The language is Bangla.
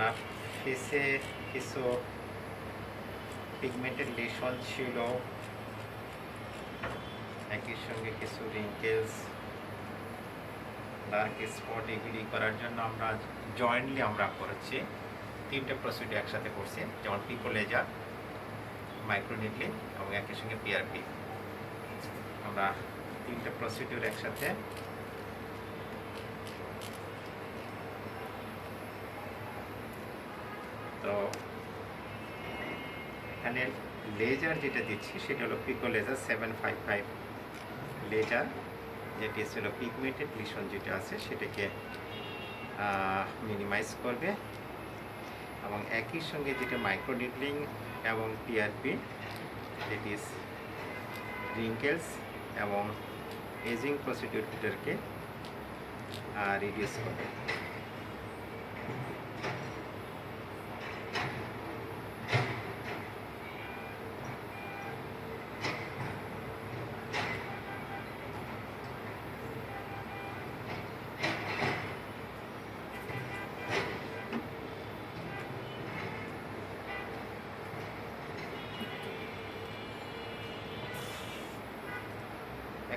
ওনার ফেসে কিছু পিগমেন্টেড লেশন ছিল, একই সঙ্গে কিছু রিঙ্কেলস, ডার্ক স্পট, এগুলি করার জন্য আমরা জয়েন্টলি আমরা করেছি 3টে প্রসিডিউর একসাথে করছি, যেমন পিকো লেজার, মাইক্রোনিডলিং এবং একই সঙ্গে পিআরপি। আমরা 3টে প্রসিডিউর একসাথে তো এখানে লেজার যেটা দিচ্ছি সেটা হলো পিকো লেজার 755 লেজার, যেটি ছিল পিগমেন্টেড লিশন যেটা আছে সেটাকে মিনিমাইজ করবে, এবং একই সঙ্গে যেটা মাইক্রোনিডলিং এবং পিআরপি দ্যাট ইজ রিঙ্কেলস এবং এজিং প্রসিডিউরটাকে রিডিউস করবে।